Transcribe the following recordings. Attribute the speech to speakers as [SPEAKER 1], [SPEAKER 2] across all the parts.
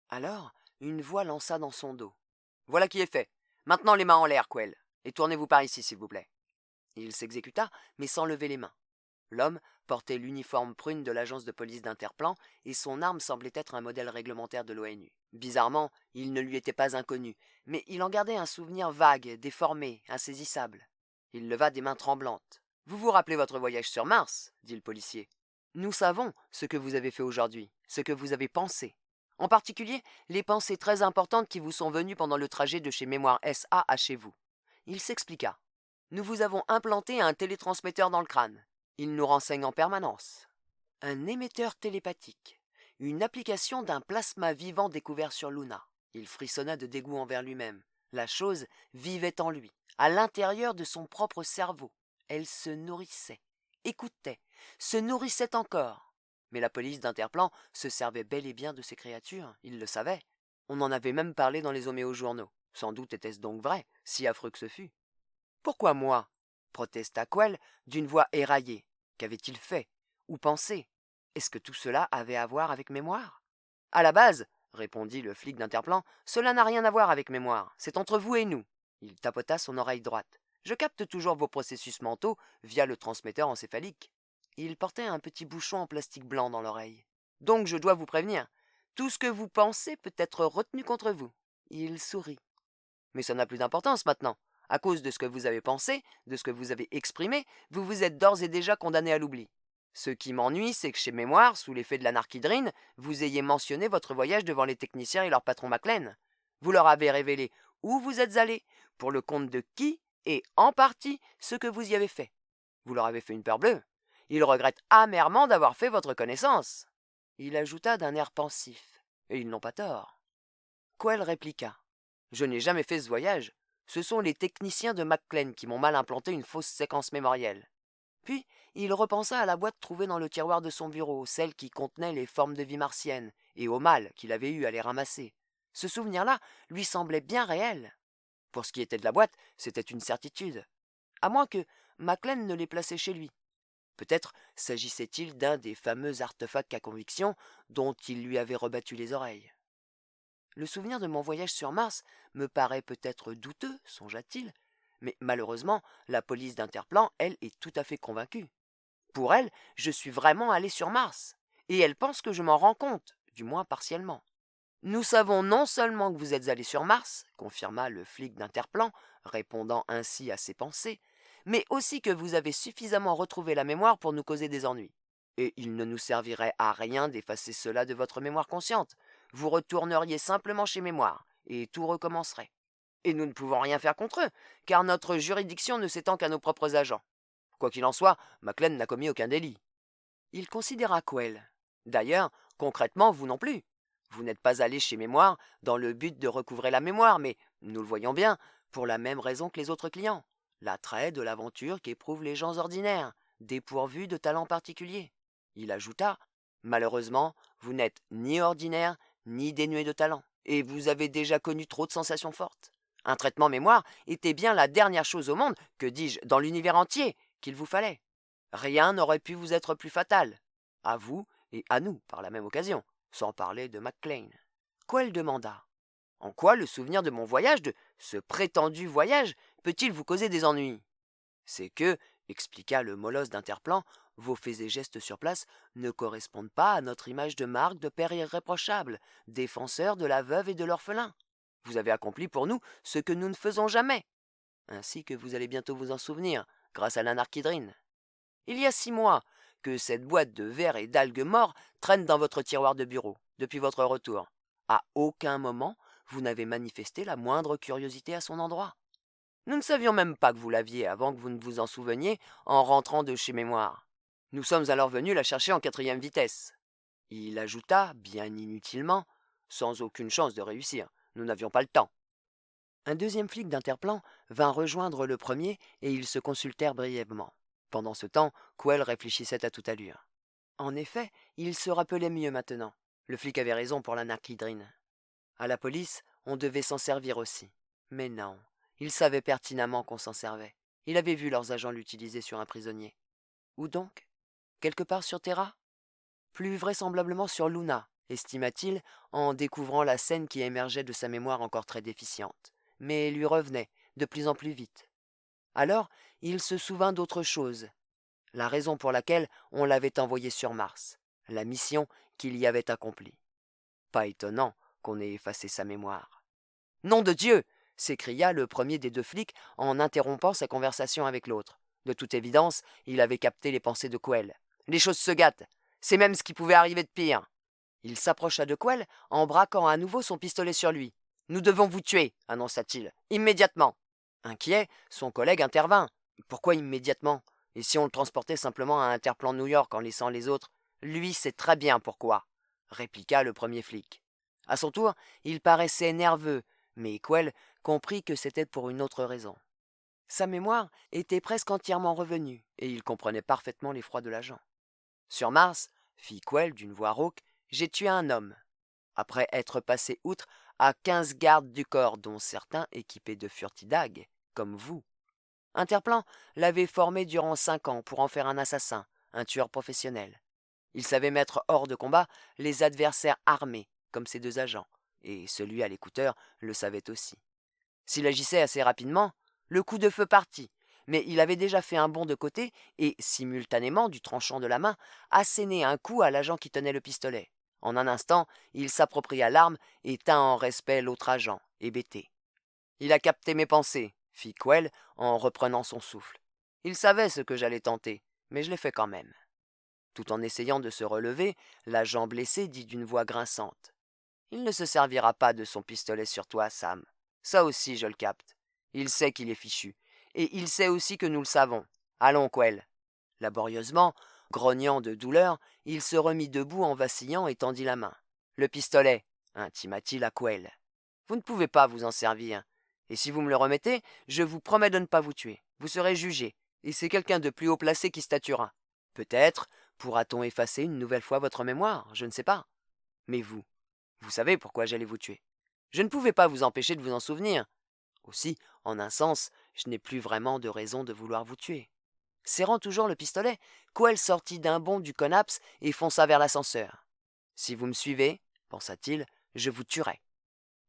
[SPEAKER 1] Alors, une voix lança dans son dos. « Voilà qui est fait. Maintenant les mains en l'air, Quell, et tournez-vous par ici, s'il vous plaît. » Il s'exécuta, mais sans lever les mains. L'homme portait l'uniforme prune de l'agence de police d'Interplan et son arme semblait être un modèle réglementaire de l'ONU. Bizarrement, il ne lui était pas inconnu, mais il en gardait un souvenir vague, déformé, insaisissable. Il leva des mains tremblantes. « Vous vous rappelez votre voyage sur Mars ?» dit le policier. « Nous savons ce que vous avez fait aujourd'hui, ce que vous avez pensé. En particulier, les pensées très importantes qui vous sont venues pendant le trajet de chez Mémoire SA à chez vous. » Il s'expliqua. « Nous vous avons implanté un télétransmetteur dans le crâne. Il nous renseigne en permanence. Un émetteur télépathique. Une application d'un plasma vivant découvert sur Luna. » Il frissonna de dégoût envers lui-même. La chose vivait en lui, à l'intérieur de son propre cerveau. Elle se nourrissait, écoutait, se nourrissait encore. Mais la police d'Interplan se servait bel et bien de ces créatures, il le savait. On en avait même parlé dans les homéojournaux. Sans doute était-ce donc vrai, si affreux que ce fût. « Pourquoi moi ?» protesta Quell d'une voix éraillée. Qu'avait-il fait? Ou pensé? Est-ce que tout cela avait à voir avec Mémoire? À la base, répondit le flic d'Interplan, cela n'a rien à voir avec Mémoire. C'est entre vous et nous. Il tapota son oreille droite. Je capte toujours vos processus mentaux via le transmetteur encéphalique. Il portait un petit bouchon en plastique blanc dans l'oreille. Donc je dois vous prévenir. Tout ce que vous pensez peut être retenu contre vous. Il sourit. Mais ça n'a plus d'importance maintenant. À cause de ce que vous avez pensé, de ce que vous avez exprimé, vous vous êtes d'ores et déjà condamné à l'oubli. Ce qui m'ennuie, c'est que chez Mémoire, sous l'effet de l'anarchidrine, vous ayez mentionné votre voyage devant les techniciens et leur patron McLean. Vous leur avez révélé où vous êtes allé, pour le compte de qui, et en partie ce que vous y avez fait. Vous leur avez fait une peur bleue. Ils regrettent amèrement d'avoir fait votre connaissance. Il ajouta d'un air pensif, et ils n'ont pas tort. Quell répliqua. Je n'ai jamais fait ce voyage. Ce sont les techniciens de McLean qui m'ont mal implanté une fausse séquence mémorielle. Puis, il repensa à la boîte trouvée dans le tiroir de son bureau, celle qui contenait les formes de vie martiennes, et au mal qu'il avait eu à les ramasser. Ce souvenir-là lui semblait bien réel. Pour ce qui était de la boîte, c'était une certitude. À moins que McLean ne l'ait placée chez lui. Peut-être s'agissait-il d'un des fameux artefacts à conviction dont il lui avait rebattu les oreilles. Le souvenir de mon voyage sur Mars me paraît peut-être douteux, songea-t-il, mais malheureusement, la police d'Interplan, elle, est tout à fait convaincue. Pour elle, je suis vraiment allé sur Mars, et elle pense que je m'en rends compte, du moins partiellement. Nous savons non seulement que vous êtes allé sur Mars, confirma le flic d'Interplan, répondant ainsi à ses pensées, mais aussi que vous avez suffisamment retrouvé la mémoire pour nous causer des ennuis. Et il ne nous servirait à rien d'effacer cela de votre mémoire consciente. Vous retourneriez simplement chez Mémoire, et tout recommencerait. Et nous ne pouvons rien faire contre eux, car notre juridiction ne s'étend qu'à nos propres agents. Quoi qu'il en soit, McLean n'a commis aucun délit. Il considéra Quell. D'ailleurs, concrètement, vous non plus. Vous n'êtes pas allé chez Mémoire dans le but de recouvrer la mémoire, mais, nous le voyons bien, pour la même raison que les autres clients. L'attrait de l'aventure qu'éprouvent les gens ordinaires, dépourvus de talent particulier. Il ajouta, malheureusement, vous n'êtes ni ordinaire, ni dénué de talent, et vous avez déjà connu trop de sensations fortes. Un traitement mémoire était bien la dernière chose au monde, que dis-je, dans l'univers entier, qu'il vous fallait. Rien n'aurait pu vous être plus fatal. À vous et à nous, par la même occasion, sans parler de McLean. Quell demanda. En quoi le souvenir de mon voyage, de ce prétendu voyage, peut-il vous causer des ennuis? C'est que, expliqua le molosse d'Interplan, vos faits et gestes sur place ne correspondent pas à notre image de marque de père irréprochable, défenseur de la veuve et de l'orphelin. Vous avez accompli pour nous ce que nous ne faisons jamais, ainsi que vous allez bientôt vous en souvenir, grâce à l'anarchidrine. Il y a 6 mois que cette boîte de vers et d'algues morts traîne dans votre tiroir de bureau, depuis votre retour. À aucun moment, vous n'avez manifesté la moindre curiosité à son endroit. Nous ne savions même pas que vous l'aviez avant que vous ne vous en souveniez en rentrant de chez Mémoire. Nous sommes alors venus la chercher en 4e vitesse. Il ajouta, bien inutilement, sans aucune chance de réussir. Nous n'avions pas le temps. Un deuxième flic d'Interplan vint rejoindre le premier et ils se consultèrent brièvement. Pendant ce temps, Quell réfléchissait à toute allure. En effet, il se rappelait mieux maintenant. Le flic avait raison pour l'anarchidrine. À la police, on devait s'en servir aussi. Mais non, il savait pertinemment qu'on s'en servait. Il avait vu leurs agents l'utiliser sur un prisonnier. Où donc? Quelque part sur Terra? Plus vraisemblablement sur Luna, estima-t-il en découvrant la scène qui émergeait de sa mémoire encore très déficiente, mais lui revenait de plus en plus vite. Alors, il se souvint d'autre chose, la raison pour laquelle on l'avait envoyé sur Mars, la mission qu'il y avait accomplie. Pas étonnant qu'on ait effacé sa mémoire. « Nom de Dieu !» s'écria le premier des deux flics en interrompant sa conversation avec l'autre. De toute évidence, il avait capté les pensées de Quell. « Les choses se gâtent. C'est même ce qui pouvait arriver de pire. » Il s'approcha de Quell en braquant à nouveau son pistolet sur lui. « Nous devons vous tuer, annonça-t-il, immédiatement. » Inquiet, son collègue intervint. « Pourquoi immédiatement? Et si on le transportait simplement à Interplan New York en laissant les autres? Lui sait très bien pourquoi, répliqua le premier flic. À son tour, il paraissait nerveux, mais Quell comprit que c'était pour une autre raison. Sa mémoire était presque entièrement revenue, et il comprenait parfaitement l'effroi de l'agent. « Sur Mars, fit Quell d'une voix rauque, j'ai tué un homme, après être passé outre à 15 gardes du corps, dont certains équipés de furtidagues, comme vous. Interplan l'avait formé durant 5 ans pour en faire un assassin, un tueur professionnel. Il savait mettre hors de combat les adversaires armés, comme ses 2 agents, et celui à l'écouteur le savait aussi. S'il agissait assez rapidement, le coup de feu partit, mais il avait déjà fait un bond de côté et, simultanément, du tranchant de la main, asséné un coup à l'agent qui tenait le pistolet. En un instant, il s'appropria l'arme et tint en respect l'autre agent, hébété. « Il a capté mes pensées, » fit Quell en reprenant son souffle. « Il savait ce que j'allais tenter, mais je l'ai fait quand même. » Tout en essayant de se relever, l'agent blessé dit d'une voix grinçante. « Il ne se servira pas de son pistolet sur toi, Sam. Ça aussi, je le capte. Il sait qu'il est fichu. Et il sait aussi que nous le savons. Allons, Quell. » Laborieusement, grognant de douleur, il se remit debout en vacillant et tendit la main. « Le pistolet, intima-t-il à Quell. Vous ne pouvez pas vous en servir. Et si vous me le remettez, je vous promets de ne pas vous tuer. Vous serez jugé, et c'est quelqu'un de plus haut placé qui statuera. Peut-être pourra-t-on effacer une nouvelle fois votre mémoire, je ne sais pas. Mais vous savez pourquoi j'allais vous tuer. Je ne pouvais pas vous empêcher de vous en souvenir. Aussi, en un sens, je n'ai plus vraiment de raison de vouloir vous tuer. » Serrant toujours le pistolet, Quell sortit d'un bond du conaps et fonça vers l'ascenseur. « Si vous me suivez, pensa-t-il, je vous tuerai. »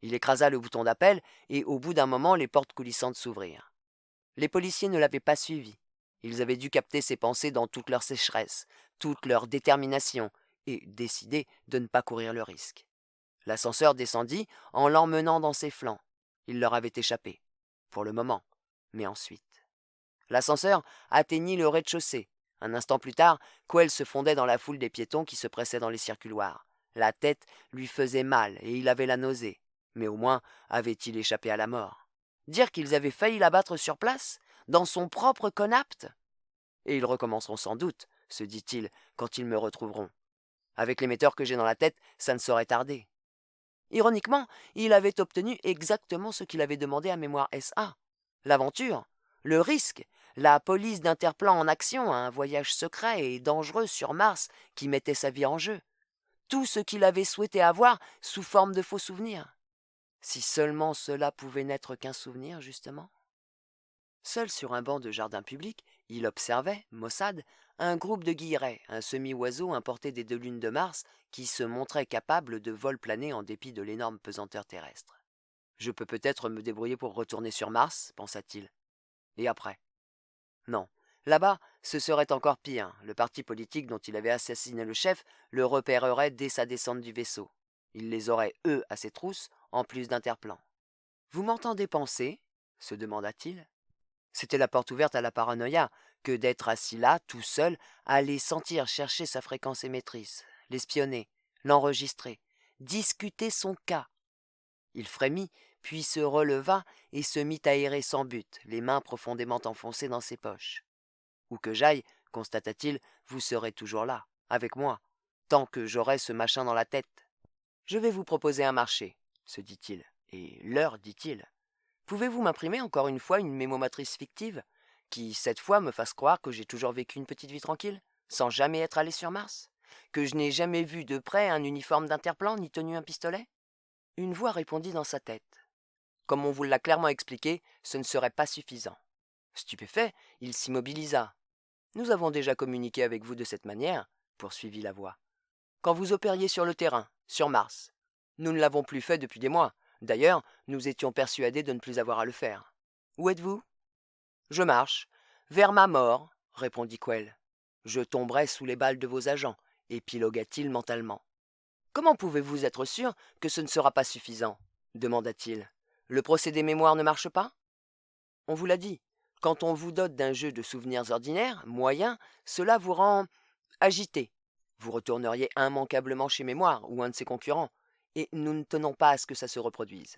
[SPEAKER 1] Il écrasa le bouton d'appel et au bout d'un moment, les portes coulissantes s'ouvrirent. Les policiers ne l'avaient pas suivi. Ils avaient dû capter ses pensées dans toute leur sécheresse, toute leur détermination, et décider de ne pas courir le risque. L'ascenseur descendit en l'emmenant dans ses flancs. Il leur avait échappé. Pour le moment. Mais ensuite. L'ascenseur atteignit le rez-de-chaussée. Un instant plus tard, Quell se fondait dans la foule des piétons qui se pressaient dans les circuloirs. La tête lui faisait mal et il avait la nausée. Mais au moins avait-il échappé à la mort. Dire qu'ils avaient failli l'abattre sur place, dans son propre conapt? Et ils recommenceront sans doute, se dit-il, quand ils me retrouveront. Avec l'émetteur que j'ai dans la tête, ça ne saurait tarder. Ironiquement, il avait obtenu exactement ce qu'il avait demandé à Mémoire SA. L'aventure, le risque, la police d'Interplan en action, un voyage secret et dangereux sur Mars qui mettait sa vie en jeu. Tout ce qu'il avait souhaité avoir sous forme de faux souvenirs. Si seulement cela pouvait n'être qu'un souvenir, justement. Seul sur un banc de jardin public, il observait, maussade, un groupe de guillerets, un semi-oiseau importé des 2 lunes de Mars, qui se montrait capable de vol plané en dépit de l'énorme pesanteur terrestre. « Je peux peut-être me débrouiller pour retourner sur Mars, pensa-t-il. Et après? Non, là-bas, ce serait encore pire. Le parti politique dont il avait assassiné le chef le repérerait dès sa descente du vaisseau. Il les aurait, eux, à ses trousses, en plus d'Interplan. « Vous m'entendez penser ?» se demanda-t-il. C'était la porte ouverte à la paranoïa que d'être assis là, tout seul, aller sentir chercher sa fréquence émettrice, l'espionner, l'enregistrer, discuter son cas. Il frémit, puis se releva et se mit à errer sans but, les mains profondément enfoncées dans ses poches. « Où que j'aille, constata-t-il, vous serez toujours là, avec moi, tant que j'aurai ce machin dans la tête. Je vais vous proposer un marché, se dit-il, et leur dit-il. Pouvez-vous m'imprimer encore une fois une mémomatrice fictive, qui, cette fois, me fasse croire que j'ai toujours vécu une petite vie tranquille, sans jamais être allé sur Mars, que je n'ai jamais vu de près un uniforme d'Interplan ni tenu un pistolet ?» Une voix répondit dans sa tête. « Comme on vous l'a clairement expliqué, ce ne serait pas suffisant. » Stupéfait, il s'immobilisa. « Nous avons déjà communiqué avec vous de cette manière, poursuivit la voix. quand vous opériez sur le terrain, sur Mars. Nous ne l'avons plus fait depuis des mois. D'ailleurs, nous étions persuadés de ne plus avoir à le faire. Où êtes-vous? Je marche. Vers ma mort, répondit Quell. Je tomberai sous les balles de vos agents, épilogua-t-il mentalement. Comment pouvez-vous être sûr que ce ne sera pas suffisant? Demanda-t-il. Le procédé mémoire ne marche pas? On vous l'a dit. Quand on vous dote d'un jeu de souvenirs ordinaires, moyen, cela vous rend agité. Vous retourneriez immanquablement chez Mémoire ou un de ses concurrents, et nous ne tenons pas à ce que ça se reproduise.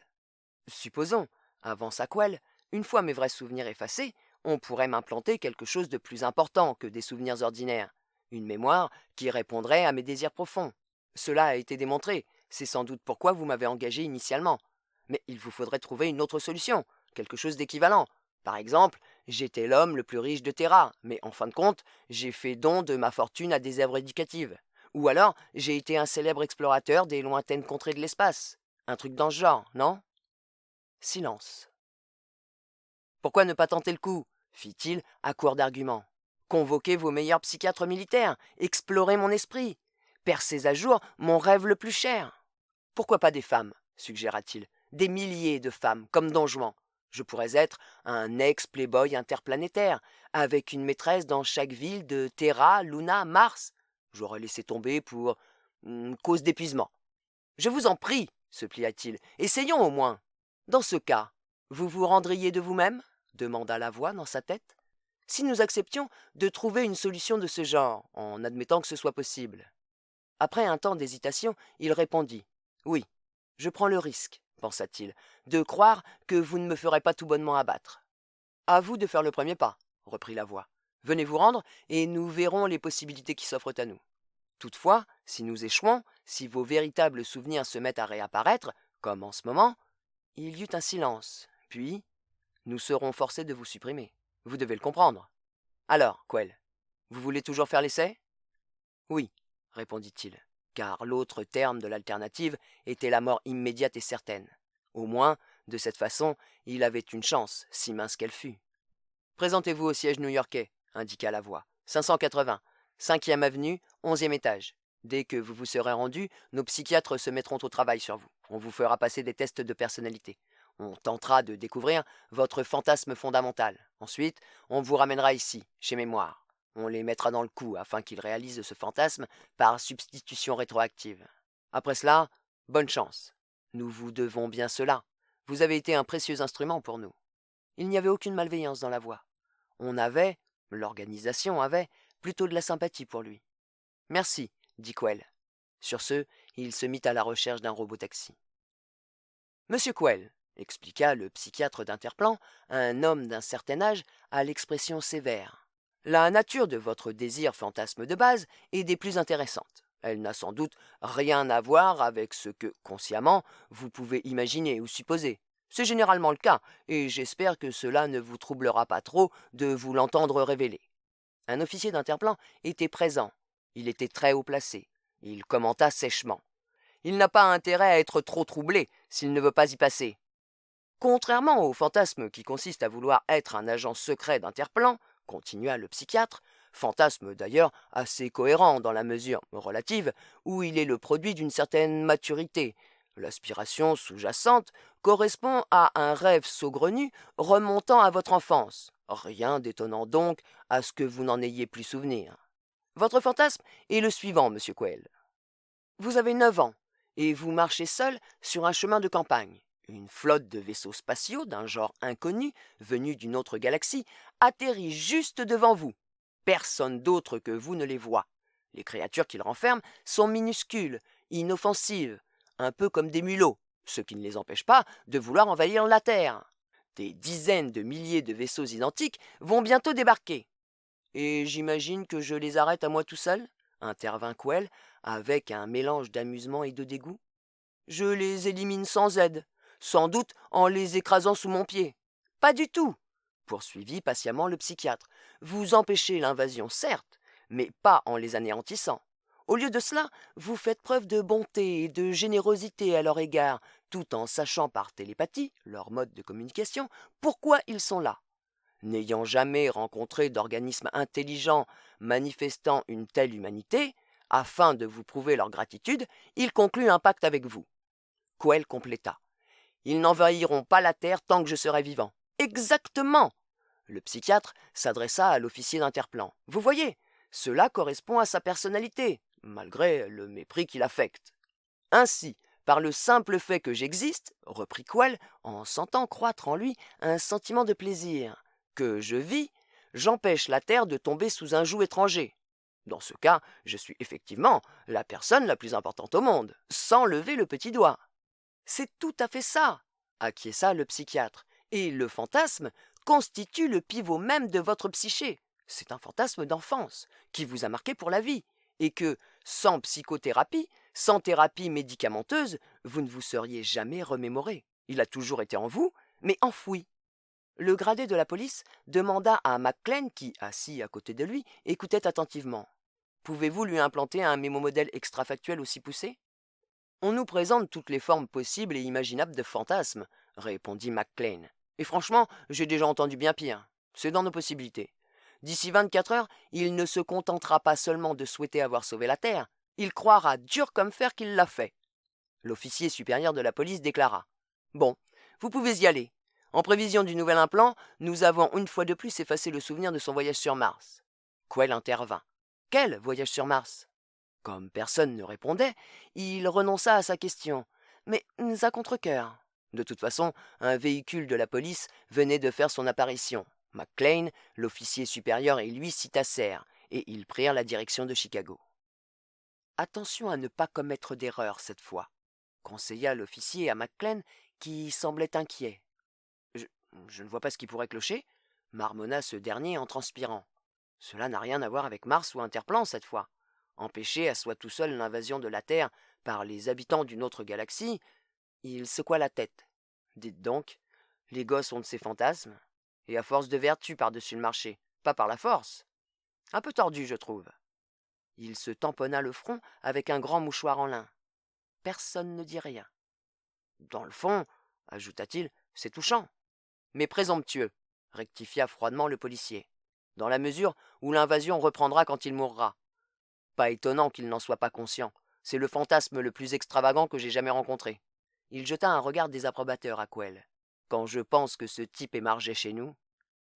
[SPEAKER 1] Supposons, avança Quell, une fois mes vrais souvenirs effacés, on pourrait m'implanter quelque chose de plus important que des souvenirs ordinaires, une mémoire qui répondrait à mes désirs profonds. Cela a été démontré, c'est sans doute pourquoi vous m'avez engagé initialement. Mais il vous faudrait trouver une autre solution, quelque chose d'équivalent. Par exemple, j'étais l'homme le plus riche de Terra, mais en fin de compte, j'ai fait don de ma fortune à des œuvres éducatives. Ou alors, j'ai été un célèbre explorateur des lointaines contrées de l'espace. Un truc dans ce genre, non? Silence. Pourquoi ne pas tenter le coup? Fit-il, à court d'arguments. Convoquez vos meilleurs psychiatres militaires, explorez mon esprit, percez à jour mon rêve le plus cher. Pourquoi pas des femmes? Suggéra-t-il. Des milliers de femmes, comme Don Juan. Je pourrais être un ex-playboy interplanétaire, avec une maîtresse dans chaque ville de Terra, Luna, Mars. J'aurais laissé tomber pour cause d'épuisement. Je vous en prie, se plia-t-il, essayons au moins. Dans ce cas, vous vous rendriez de vous-même? Demanda la voix dans sa tête. Si nous acceptions de trouver une solution de ce genre, en admettant que ce soit possible. Après un temps d'hésitation, il répondit. Oui, je prends le risque, pensa-t-il, de croire que vous ne me ferez pas tout bonnement abattre. À vous de faire le premier pas, reprit la voix. Venez vous rendre, et nous verrons les possibilités qui s'offrent à nous. Toutefois, si nous échouons, si vos véritables souvenirs se mettent à réapparaître, comme en ce moment, il y eut un silence, puis nous serons forcés de vous supprimer. Vous devez le comprendre. Alors, Quell, vous voulez toujours faire l'essai? Oui, répondit-il, car l'autre terme de l'alternative était la mort immédiate et certaine. Au moins, de cette façon, il avait une chance, si mince qu'elle fût. Présentez-vous au siège new-yorkais, indiqua la voix. 580, 5e avenue, 11e étage. Dès que vous vous serez rendu, nos psychiatres se mettront au travail sur vous. On vous fera passer des tests de personnalité. On tentera de découvrir votre fantasme fondamental. Ensuite, on vous ramènera ici, chez Mémoire. On les mettra dans le coup afin qu'ils réalisent ce fantasme par substitution rétroactive. Après cela, bonne chance. Nous vous devons bien cela. Vous avez été un précieux instrument pour nous. Il n'y avait aucune malveillance dans la voix. On avait, l'organisation avait, plutôt de la sympathie pour lui. Merci, dit Quell. Sur ce, il se mit à la recherche d'un robot-taxi. Monsieur Quell, expliqua le psychiatre d'Interplan, un homme d'un certain âge, à l'expression sévère. La nature de votre désir fantasme de base est des plus intéressantes. Elle n'a sans doute rien à voir avec ce que, consciemment, vous pouvez imaginer ou supposer. C'est généralement le cas, et j'espère que cela ne vous troublera pas trop de vous l'entendre révéler. Un officier d'Interplan était présent. Il était très haut placé. Il commenta sèchement. Il n'a pas intérêt à être trop troublé s'il ne veut pas y passer. Contrairement au fantasme qui consiste à vouloir être un agent secret d'Interplan, continua le psychiatre, fantasme d'ailleurs assez cohérent dans la mesure relative où il est le produit d'une certaine maturité. L'aspiration sous-jacente correspond à un rêve saugrenu remontant à votre enfance. Rien d'étonnant donc à ce que vous n'en ayez plus souvenir. Votre fantasme est le suivant, monsieur Quell. Vous avez 9 ans, et vous marchez seul sur un chemin de campagne. Une flotte de vaisseaux spatiaux d'un genre inconnu, venus d'une autre galaxie, atterrit juste devant vous. Personne d'autre que vous ne les voit. Les créatures qu'ils renferment sont minuscules, inoffensives, un peu comme des mulots, ce qui ne les empêche pas de vouloir envahir la Terre. Des dizaines de milliers de vaisseaux identiques vont bientôt débarquer. Et j'imagine que je les arrête à moi tout seul, intervint Quell, avec un mélange d'amusement et de dégoût. Je les élimine sans aide, sans doute en les écrasant sous mon pied. Pas du tout, poursuivit patiemment le psychiatre. Vous empêchez l'invasion, certes, mais pas en les anéantissant. Au lieu de cela, vous faites preuve de bonté et de générosité à leur égard, tout en sachant par télépathie, leur mode de communication, pourquoi ils sont là. N'ayant jamais rencontré d'organisme intelligent manifestant une telle humanité, Afin de vous prouver leur gratitude, ils concluent un pacte avec vous. » Quell compléta. « Ils n'envahiront pas la terre tant que je serai vivant. » Exactement. Le psychiatre s'adressa à l'officier d'Interplan. « Vous voyez, cela correspond à sa personnalité, malgré le mépris qu'il affecte. Ainsi, par le simple fait que j'existe, reprit Quell, en sentant croître en lui un sentiment de plaisir, que je vis, j'empêche la terre de tomber sous un joug étranger. Dans ce cas, je suis effectivement la personne la plus importante au monde, sans lever le petit doigt. » « C'est tout à fait ça, » acquiesça le psychiatre, « et le fantasme constitue le pivot même de votre psyché. C'est un fantasme d'enfance, qui vous a marqué pour la vie, et que, sans psychothérapie, sans thérapie médicamenteuse, vous ne vous seriez jamais remémoré. Il a toujours été en vous, mais enfoui. » Le gradé de la police demanda à McClellan, qui, assis à côté de lui, écoutait attentivement. « Pouvez-vous lui implanter un mémomodèle extrafactuel aussi poussé ?»« On nous présente toutes les formes possibles et imaginables de fantasmes, » répondit McClellan. « Et franchement, j'ai déjà entendu bien pire. C'est dans nos possibilités. D'ici 24 heures, il ne se contentera pas seulement de souhaiter avoir sauvé la Terre, il croira dur comme fer qu'il l'a fait. » L'officier supérieur de la police déclara. « Bon, vous pouvez y aller. En prévision du nouvel implant, nous avons une fois de plus effacé le souvenir de son voyage sur Mars. » Quell intervint. « Quel voyage sur Mars ?» Comme personne ne répondait, il renonça à sa question, mais à contre-cœur. De toute façon, un véhicule de la police venait de faire son apparition. McClellan, l'officier supérieur et lui s'y tassèrent, et ils prirent la direction de Chicago. « Attention à ne pas commettre d'erreur cette fois, » conseilla l'officier à McClellan, qui semblait inquiet. « Je ne vois pas ce qui pourrait clocher, » marmonna ce dernier en transpirant. « Cela n'a rien à voir avec Mars ou Interplan cette fois. Empêcher à soi tout seul l'invasion de la Terre par les habitants d'une autre galaxie, » il secoua la tête. « Dites donc, les gosses ont de ces fantasmes, et à force de vertu par-dessus le marché, pas par la force. Un peu tordu, je trouve. » Il se tamponna le front avec un grand mouchoir en lin. Personne ne dit rien. « Dans le fond, ajouta-t-il, c'est touchant. Mais présomptueux, rectifia froidement le policier, dans la mesure où l'invasion reprendra quand il mourra. Pas étonnant qu'il n'en soit pas conscient. C'est le fantasme le plus extravagant que j'ai jamais rencontré. » Il jeta un regard désapprobateur à Quell. « Quand je pense que ce type émargeait chez nous. »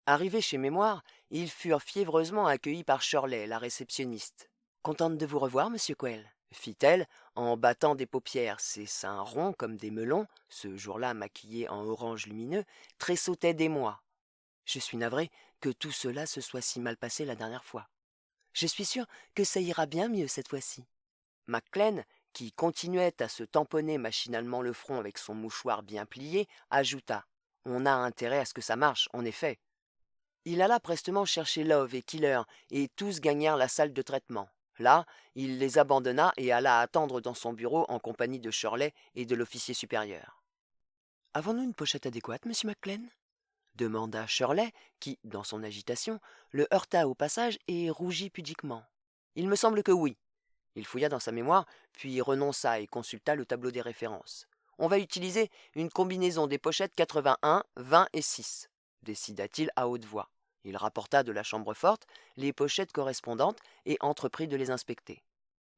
[SPEAKER 1] Arrivés chez Mémoire, ils furent fiévreusement accueillis par Shirley, la réceptionniste. « Contente de vous revoir, monsieur Quell, » fit-elle, en battant des paupières. Ses seins ronds comme des melons, ce jour-là maquillés en orange lumineux, tressautaient d'émoi. « Je suis navrée que tout cela se soit si mal passé la dernière fois. Je suis sûre que ça ira bien mieux cette fois-ci. » McClellan, qui continuait à se tamponner machinalement le front avec son mouchoir bien plié, ajouta. « On a intérêt à ce que ça marche, en effet. » Il alla prestement chercher Love et Killer, et tous gagnèrent la salle de traitement. Là, il les abandonna et alla attendre dans son bureau en compagnie de Shirley et de l'officier supérieur. « Avons-nous une pochette adéquate, monsieur McClellan ?» demanda Shirley, qui, dans son agitation, le heurta au passage et rougit pudiquement. « Il me semble que oui. » Il fouilla dans sa mémoire, puis renonça et consulta le tableau des références. « On va utiliser une combinaison des pochettes 81, 20 et 6, décida-t-il à haute voix. Il rapporta de la chambre forte les pochettes correspondantes et entreprit de les inspecter.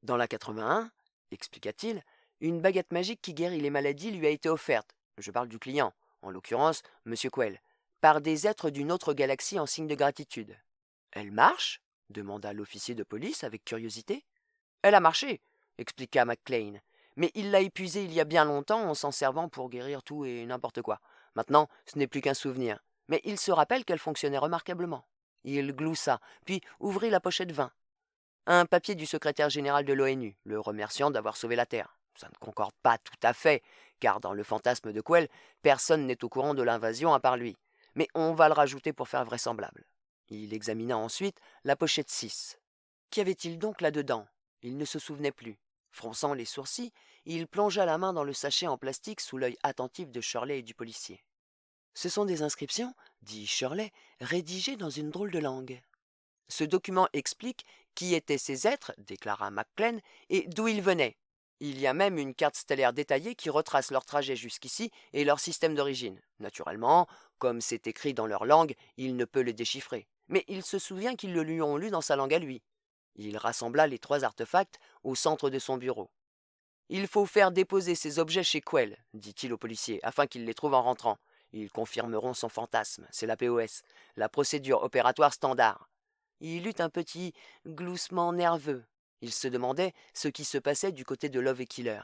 [SPEAKER 1] Dans la 81, expliqua-t-il, une baguette magique qui guérit les maladies lui a été offerte, je parle du client, en l'occurrence M. Quell, par des êtres d'une autre galaxie en signe de gratitude. « Elle marche ?» demanda l'officier de police avec curiosité. « Elle a marché, » expliqua McClellan, « mais il l'a épuisée il y a bien longtemps en s'en servant pour guérir tout et n'importe quoi. Maintenant, ce n'est plus qu'un souvenir. Mais il se rappelle qu'elle fonctionnait remarquablement. » Il gloussa, puis ouvrit la pochette 20. Un papier du secrétaire général de l'ONU, le remerciant d'avoir sauvé la Terre. Ça ne concorde pas tout à fait, car dans le fantasme de Quell, personne n'est au courant de l'invasion à part lui. Mais on va le rajouter pour faire vraisemblable. Il examina ensuite la pochette 6. Qu'y avait-il donc là-dedans? Il ne se souvenait plus. Fronçant les sourcils, il plongea la main dans le sachet en plastique sous l'œil attentif de Shirley et du policier. « Ce sont des inscriptions, » dit Shirley, « rédigées dans une drôle de langue. »« Ce document explique qui étaient ces êtres, » déclara McClellan, « et d'où ils venaient. Il y a même une carte stellaire détaillée qui retrace leur trajet jusqu'ici et leur système d'origine. Naturellement, comme c'est écrit dans leur langue, il ne peut le déchiffrer. Mais il se souvient qu'ils le lui ont lu dans sa langue à lui. Il rassembla les 3 artefacts au centre de son bureau. Il faut faire déposer ces objets chez Quell, dit-il au policier, afin qu'il les trouve en rentrant. Ils confirmeront son fantasme, c'est la POS, la procédure opératoire standard. Il eut un petit gloussement nerveux. Il se demandait ce qui se passait du côté de Love et Killer.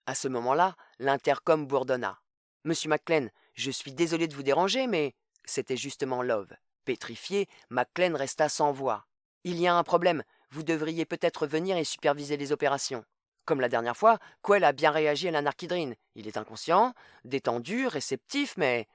[SPEAKER 1] À ce moment-là, l'intercom bourdonna. Monsieur McClane, je suis désolé de vous déranger, mais c'était justement Love. Pétrifié, McClane resta sans voix. Il y a un problème. Vous devriez peut-être venir et superviser les opérations. Comme la dernière fois, Quell a bien réagi à l'anarchidrine. Il est inconscient, détendu, réceptif, mais...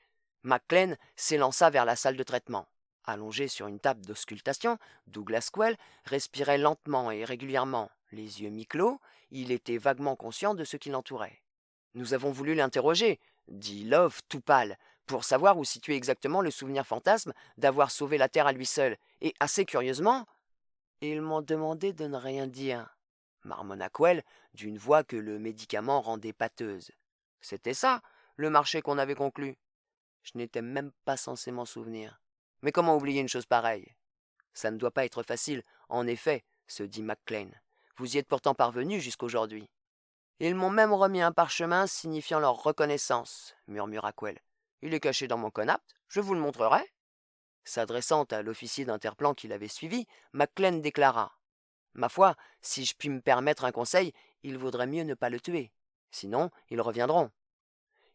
[SPEAKER 1] McClane s'élança vers la salle de traitement. Allongé sur une table d'auscultation, Douglas Quell respirait lentement et régulièrement. Les yeux mi-clos, il était vaguement conscient de ce qui l'entourait. « Nous avons voulu l'interroger, » dit Love tout pâle, pour savoir où situait exactement le souvenir fantasme d'avoir sauvé la Terre à lui seul. Et assez curieusement, ils m'ont demandé de ne rien dire, marmonna Quell d'une voix que le médicament rendait pâteuse. C'était ça, le marché qu'on avait conclu. Je n'étais même pas censé m'en souvenir. Mais comment oublier une chose pareille? Ça ne doit pas être facile, en effet, se dit McClane. Vous y êtes pourtant parvenu jusqu'aujourd'hui. Ils m'ont même remis un parchemin signifiant leur reconnaissance, murmura Quell. Il est caché dans mon conapt, je vous le montrerai. S'adressant à l'officier d'Interplan qui l'avait suivi, McClane déclara. Ma foi, si je puis me permettre un conseil, il vaudrait mieux ne pas le tuer. Sinon, ils reviendront.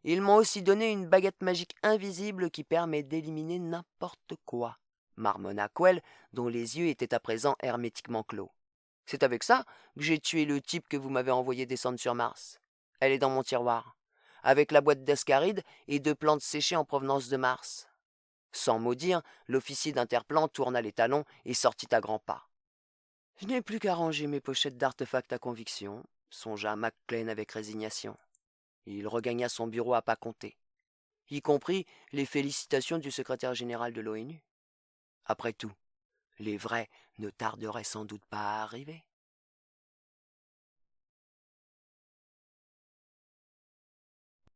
[SPEAKER 1] Ils m'ont aussi donné une baguette magique invisible qui permet d'éliminer n'importe quoi, marmonna Quell, dont les yeux étaient à présent hermétiquement clos. C'est avec ça que j'ai tué le type que vous m'avez envoyé descendre sur Mars. Elle est dans mon tiroir, avec la boîte d'ascarides et 2 plantes séchées en provenance de Mars. Sans mot dire, l'officier d'Interplan tourna les talons et sortit à grands pas. Je n'ai plus qu'à ranger mes pochettes d'artefacts à conviction, songea McClane avec résignation. Il regagna son bureau à pas comptés, y compris les félicitations du secrétaire général de l'ONU. Après tout, les vrais ne tarderaient sans doute pas à arriver.